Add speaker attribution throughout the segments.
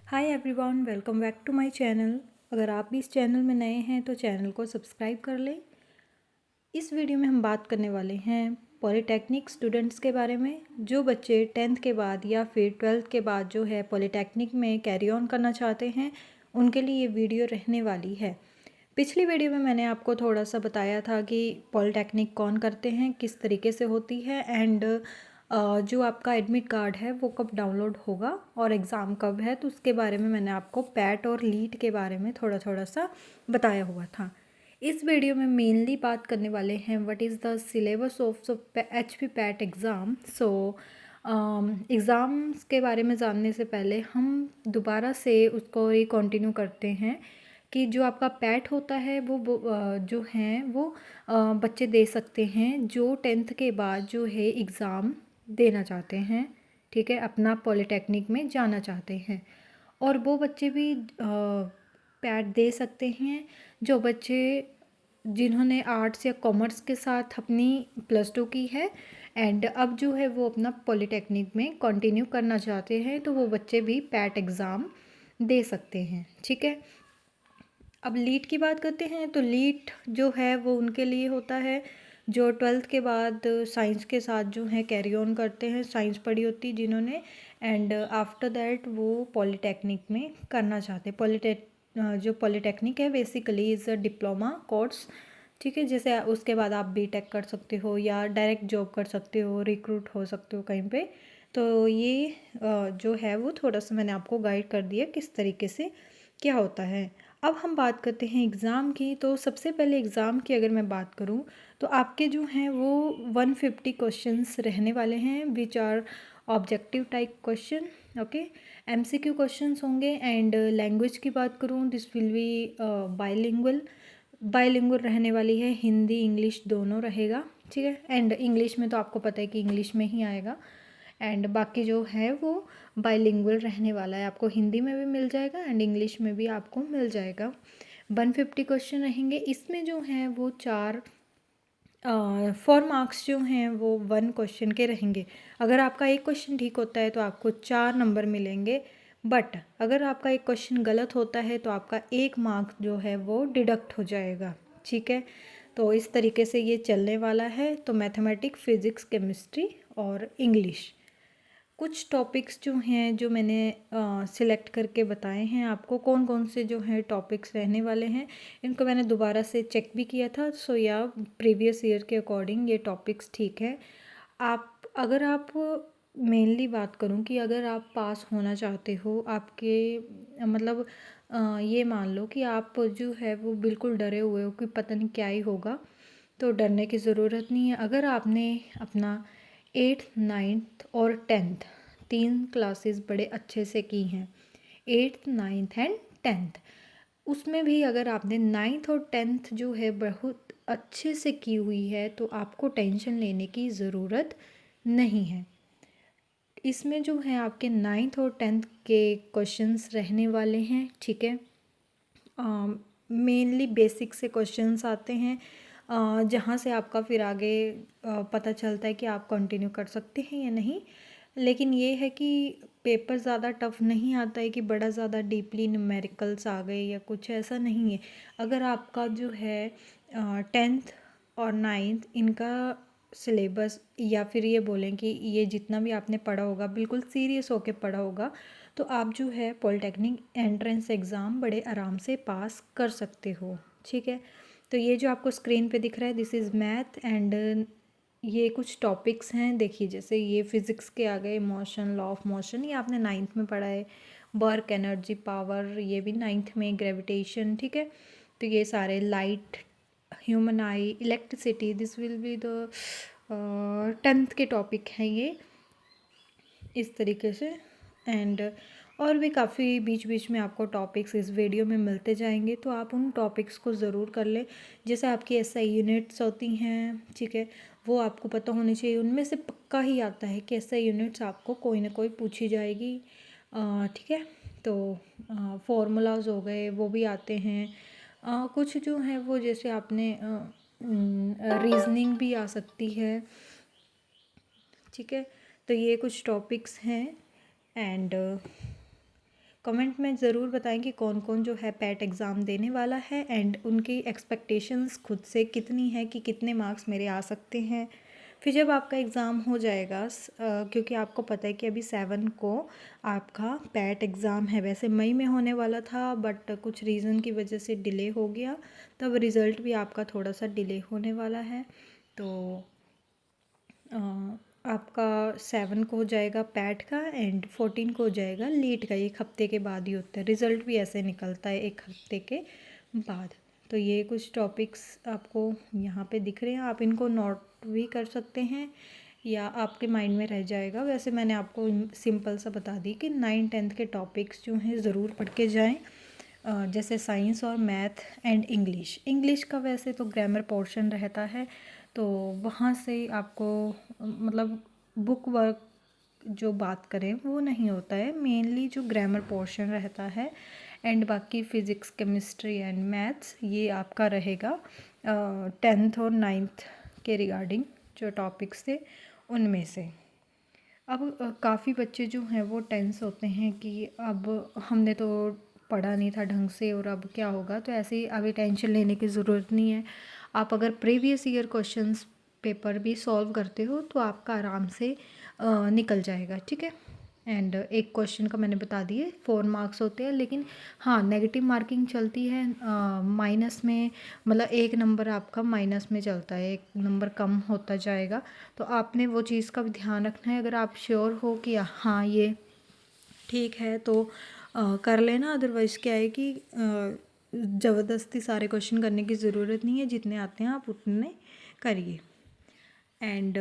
Speaker 1: Hi everyone, welcome back to my channel. अगर आप भी इस चैनल में नए हैं तो चैनल को सब्सक्राइब कर लें। इस वीडियो में हम बात करने वाले हैं पॉलीटेक्निक स्टूडेंट्स के बारे में। जो बच्चे 10th के बाद या फिर 12th के बाद जो है पॉलीटेक्निक में कैरी ऑन करना चाहते हैं, उनके लिए ये वीडियो रहने वाली है। पिछली वीडियो में मैंने आपको थोड़ा सा बताया था कि पॉलीटेक्निक कौन करते हैं, किस तरीके से होती है एंड जो आपका एडमिट कार्ड है वो कब डाउनलोड होगा और एग्ज़ाम कब है, तो उसके बारे में मैंने आपको पैट और लीट के बारे में थोड़ा थोड़ा सा बताया हुआ था। इस वीडियो में मेनली बात करने वाले हैं what is the syllabus of HP PAT exam. So exams के बारे में जानने से पहले हम दोबारा से उसको ये कंटिन्यू करते हैं कि जो आपका पैट होता है जो हैं वो बच्चे दे सकते हैं जो 10th के बाद जो है एग्ज़ाम देना चाहते हैं, ठीक है, अपना पॉलीटेक्निक में जाना चाहते हैं। और वो बच्चे भी पैट दे सकते हैं जो बच्चे जिन्होंने आर्ट्स या कॉमर्स के साथ अपनी +2 की है एंड अब जो है वो अपना पॉलीटेक्निक में कंटिन्यू करना चाहते हैं, तो वो बच्चे भी पैट एग्ज़ाम दे सकते हैं, ठीक है। अब लीट की बात करते हैं तो लीट जो है वो उनके लिए होता है जो 12th के बाद साइंस के साथ जो है कैरी ऑन करते हैं, साइंस पढ़ी होती जिन्होंने, एंड आफ्टर दैट वो पॉलीटेक्निक में करना चाहते हैं। जो पॉलीटेक्निक है basically is a diploma course, ठीक है। जैसे उसके बाद आप बीटेक कर सकते हो या डायरेक्ट जॉब कर सकते हो, रिक्रूट हो सकते हो कहीं पे। तो ये जो है वो थोड़ा सा मैंने आपको गाइड कर दिया किस तरीके से क्या होता है। अब हम बात करते हैं एग्ज़ाम की। तो सबसे पहले एग्ज़ाम की अगर मैं बात करूं तो आपके जो हैं वो 150 क्वेश्चंस रहने वाले हैं which are objective type question, okay. MCQ questions होंगे एंड लैंग्वेज की बात करूं this will be bilingual. Bilingual रहने वाली है, हिंदी इंग्लिश दोनों रहेगा, ठीक है। एंड इंग्लिश में तो आपको पता है कि इंग्लिश में ही आएगा एंड बाकी जो है वो बाइलिंगुअल रहने वाला है, आपको हिंदी में भी मिल जाएगा एंड इंग्लिश में भी आपको मिल जाएगा। 150 क्वेश्चन रहेंगे। इसमें जो हैं वो 4 मार्क्स जो हैं वो 1 क्वेश्चन के रहेंगे। अगर आपका एक क्वेश्चन ठीक होता है तो आपको 4 नंबर मिलेंगे, बट अगर आपका एक क्वेश्चन गलत होता है तो आपका 1 मार्क जो है वो डिडक्ट हो जाएगा, ठीक है। तो इस तरीके से ये चलने वाला है। तो मैथमेटिक्स, फिज़िक्स, केमिस्ट्री और इंग्लिश कुछ टॉपिक्स जो हैं जो मैंने सिलेक्ट करके बताए हैं आपको, कौन कौन से जो हैं टॉपिक्स रहने वाले हैं। इनको मैंने दोबारा से चेक भी किया था, सो या प्रीवियस ईयर के अकॉर्डिंग ये टॉपिक्स ठीक है। अगर आप मेनली बात करूं कि अगर आप पास होना चाहते हो, आपके मतलब ये मान लो कि आप जो है वो बिल्कुल डरे हुए हो कि पता नहीं क्या ही होगा, तो डरने की ज़रूरत नहीं है। अगर आपने अपना 8th 9th और 10th 3 क्लासेस बड़े अच्छे से की हैं, 8th 9th एंड 10th, उसमें भी अगर आपने 9th और 10th जो है बहुत अच्छे से की हुई है तो आपको टेंशन लेने की ज़रूरत नहीं है। इसमें जो है आपके 9th और 10th के क्वेश्चंस रहने वाले हैं, ठीक है। मेनली बेसिक से क्वेश्चंस आते हैं जहाँ से आपका फिर आगे पता चलता है कि आप कंटिन्यू कर सकते हैं या नहीं। लेकिन ये है कि पेपर ज़्यादा टफ नहीं आता है कि बड़ा ज़्यादा डीपली न्यूमेरिकल्स आ गए या कुछ ऐसा नहीं है। अगर आपका जो है 10th और 9th इनका सिलेबस, या फिर ये बोलें कि ये जितना भी आपने पढ़ा होगा बिल्कुल सीरियस होके पढ़ा होगा, तो आप जो है पॉलीटेक्निक एंट्रेंस एग्ज़ाम बड़े आराम से पास कर सकते हो, ठीक है। तो ये जो आपको स्क्रीन पे दिख रहा है दिस इज़ मैथ एंड ये कुछ टॉपिक्स हैं। देखिए जैसे ये फिज़िक्स के आ गए, मोशन, लॉ ऑफ मोशन, ये आपने 9th में पढ़ा है। वर्क, एनर्जी, पावर, ये भी 9th में। ग्रेविटेशन, ठीक है। तो ये सारे light, human I, electricity, this will be the 10th के टॉपिक हैं ये, इस तरीके से। एंड और भी काफ़ी बीच बीच में आपको टॉपिक्स इस वीडियो में मिलते जाएंगे, तो आप उन टॉपिक्स को ज़रूर कर लें। जैसे आपकी SI यूनिट्स होती हैं, ठीक है, वो आपको पता होनी चाहिए। उनमें से पक्का ही आता है कि SI यूनिट्स आपको कोई ना कोई पूछी जाएगी, ठीक है। तो फॉर्मूलाज हो गए वो भी आते हैं। कुछ जो है वो जैसे आपने रीजनिंग भी आ सकती है, ठीक है। तो ये कुछ टॉपिक्स हैं एंड कमेंट में ज़रूर बताएं कि कौन कौन जो है पैट एग्ज़ाम देने वाला है एंड उनकी एक्सपेक्टेशंस खुद से कितनी है कि कितने मार्क्स मेरे आ सकते हैं। फिर जब आपका एग्ज़ाम हो जाएगा क्योंकि आपको पता है कि अभी 7 को आपका पैट एग्ज़ाम है, वैसे मई में होने वाला था बट कुछ रीज़न की वजह से डिले हो गया, तब रिज़ल्ट भी आपका थोड़ा सा डिले होने वाला है। तो आपका 7 को हो जाएगा पैट का एंड 14 को हो जाएगा लीट का। एक हफ्ते के बाद ही होता है, रिज़ल्ट भी ऐसे निकलता है एक हफ्ते के बाद। तो ये कुछ टॉपिक्स आपको यहाँ पे दिख रहे हैं, आप इनको नोट भी कर सकते हैं या आपके माइंड में रह जाएगा। वैसे मैंने आपको सिंपल सा बता दी कि 9th-10th के टॉपिक्स जो हैं ज़रूर पढ़ के जाएं, जैसे साइंस और मैथ एंड इंग्लिश। इंग्लिश का वैसे तो ग्रामर पोर्शन रहता है, तो वहाँ से आपको मतलब बुक वर्क जो बात करें वो नहीं होता है, मेनली जो ग्रामर पोर्शन रहता है एंड बाकी फ़िज़िक्स केमिस्ट्री एंड मैथ्स ये आपका रहेगा 10th और 9th के रिगार्डिंग जो टॉपिक्स थे उनमें से। अब काफ़ी बच्चे जो हैं वो टेंस होते हैं कि अब हमने तो पढ़ा नहीं था ढंग से और अब क्या होगा, तो ऐसे ही अभी टेंशन लेने की ज़रूरत नहीं है। आप अगर प्रीवियस ईयर क्वेश्चंस पेपर भी सॉल्व करते हो तो आपका आराम से निकल जाएगा, ठीक है। एंड एक क्वेश्चन का मैंने बता दिए 4 मार्क्स होते हैं, लेकिन हाँ नेगेटिव मार्किंग चलती है माइनस में, मतलब 1 नंबर आपका माइनस में चलता है, 1 नंबर कम होता जाएगा। तो आपने वो चीज़ का भी ध्यान रखना है। अगर आप श्योर हो कि हाँ ये ठीक है तो कर लेना, अदरवाइज़ क्या है कि ज़बरदस्ती सारे क्वेश्चन करने की ज़रूरत नहीं है, जितने आते हैं आप उतने करिए। एंड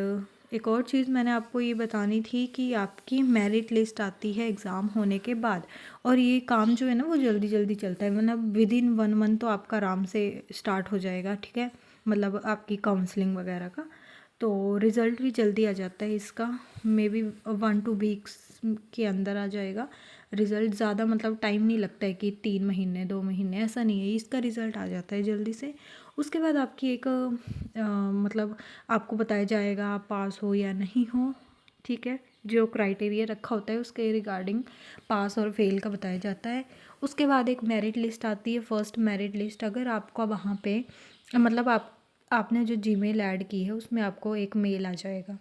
Speaker 1: एक और चीज़ मैंने आपको ये बतानी थी कि आपकी मेरिट लिस्ट आती है एग्ज़ाम होने के बाद, और ये काम जो है ना वो जल्दी जल्दी चलता है, मतलब विदिन 1 मंथ तो आपका आराम से स्टार्ट हो जाएगा, ठीक है, मतलब आपकी काउंसलिंग वगैरह का। तो रिज़ल्ट भी जल्दी आ जाता है इसका, मे बी 1-2 वीक्स के अंदर आ जाएगा रिज़ल्ट। ज़्यादा मतलब टाइम नहीं लगता है कि 3 महीने 2 महीने, ऐसा नहीं है, इसका रिज़ल्ट आ जाता है जल्दी से। उसके बाद आपकी एक मतलब आपको बताया जाएगा आप पास हो या नहीं हो, ठीक है, जो क्राइटेरिया रखा होता है उसके रिगार्डिंग पास और फेल का बताया जाता है। उसके बाद एक मेरिट लिस्ट आती है, फर्स्ट मेरिट लिस्ट। अगर आपका वहाँ पे मतलब आपने जो जीमेल ऐड की है उसमें आपको एक मेल आ जाएगा,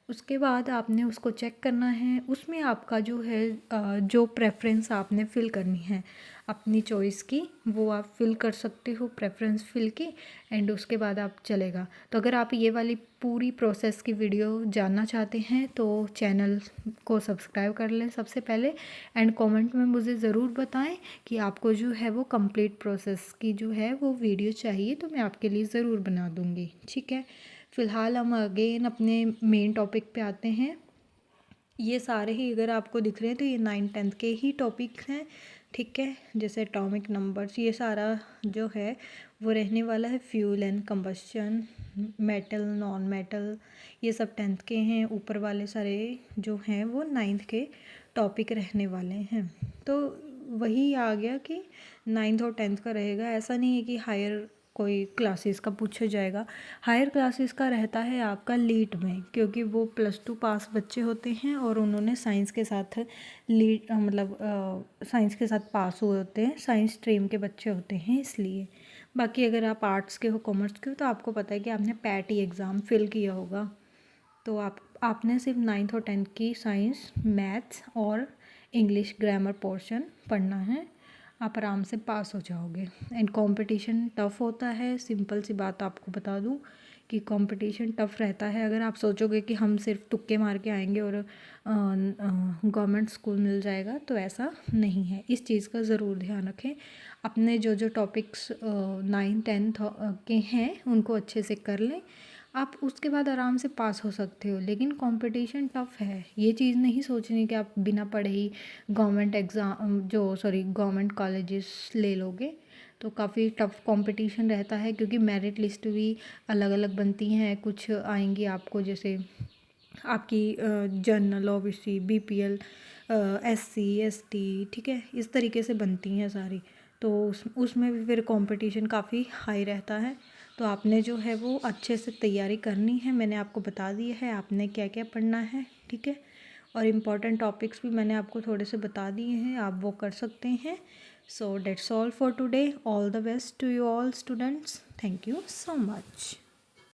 Speaker 1: उसके बाद आपने उसको चेक करना है। उसमें आपका जो है जो प्रेफरेंस आपने फ़िल करनी है अपनी चॉइस की, वो आप फिल कर सकते हो, प्रेफरेंस फिल की, एंड उसके बाद आप चलेगा। तो अगर आप ये वाली पूरी प्रोसेस की वीडियो जानना चाहते हैं तो चैनल को सब्सक्राइब कर लें सबसे पहले, एंड कमेंट में मुझे ज़रूर बताएं कि आपको जो है वो कंप्लीट प्रोसेस की जो है वो वीडियो चाहिए, तो मैं आपके लिए ज़रूर बना दूँगी, ठीक है। फ़िलहाल हम अगेन अपने मेन टॉपिक पे आते हैं। ये सारे ही अगर आपको दिख रहे हैं तो ये 9th-10th के ही टॉपिक हैं, ठीक है, जैसे एटॉमिक नंबर्स, ये सारा जो है वो रहने वाला है। Fuel and combustion, metal non metal, ये सब 10th के हैं। ऊपर वाले सारे जो हैं वो 9th के टॉपिक रहने वाले हैं। तो वही आ गया कि 9th और 10th का रहेगा, ऐसा नहीं है कि हायर कोई क्लासेस का पूछा जाएगा। हायर क्लासेस का रहता है आपका लीट में, क्योंकि वो +2 पास बच्चे होते हैं और उन्होंने साइंस के साथ लीट मतलब साइंस के साथ पास हुए होते हैं, साइंस स्ट्रीम के बच्चे होते हैं इसलिए। बाकी अगर आप आर्ट्स के हो, कॉमर्स के हो, तो आपको पता है कि आपने पैट ही एग्ज़ाम फिल किया होगा। तो आपने सिर्फ 9th और 10th की साइंस, मैथ्स और इंग्लिश ग्रामर पोर्शन पढ़ना है, आप आराम से पास हो जाओगे। एंड कंपटीशन टफ़ होता है, सिंपल सी बात आपको बता दूं कि कंपटीशन टफ़ रहता है। अगर आप सोचोगे कि हम सिर्फ तुक्के मार के आएंगे और गवर्नमेंट स्कूल मिल जाएगा, तो ऐसा नहीं है। इस चीज़ का ज़रूर ध्यान रखें। अपने जो जो टॉपिक्स 9th-10th के हैं उनको अच्छे से कर लें, आप उसके बाद आराम से पास हो सकते हो। लेकिन कंपटीशन टफ़ है, ये चीज़ नहीं सोचनी कि आप बिना पढ़े ही गवर्नमेंट कॉलेजेस ले लोगे। तो काफ़ी टफ़ कंपटीशन रहता है, क्योंकि मेरिट लिस्ट भी अलग अलग बनती हैं। कुछ आएंगी आपको जैसे आपकी general, OBC, BPL, SC, ST, ठीक है, इस तरीके से बनती हैं सारी। तो उसमें भी फिर कंपटीशन काफ़ी हाई रहता है। तो आपने जो है वो अच्छे से तैयारी करनी है, मैंने आपको बता दिया है आपने क्या क्या पढ़ना है, ठीक है। और इम्पॉर्टेंट टॉपिक्स भी मैंने आपको थोड़े से बता दिए हैं, आप वो कर सकते हैं। So that's all for today. All the best to you all students. Thank you so much.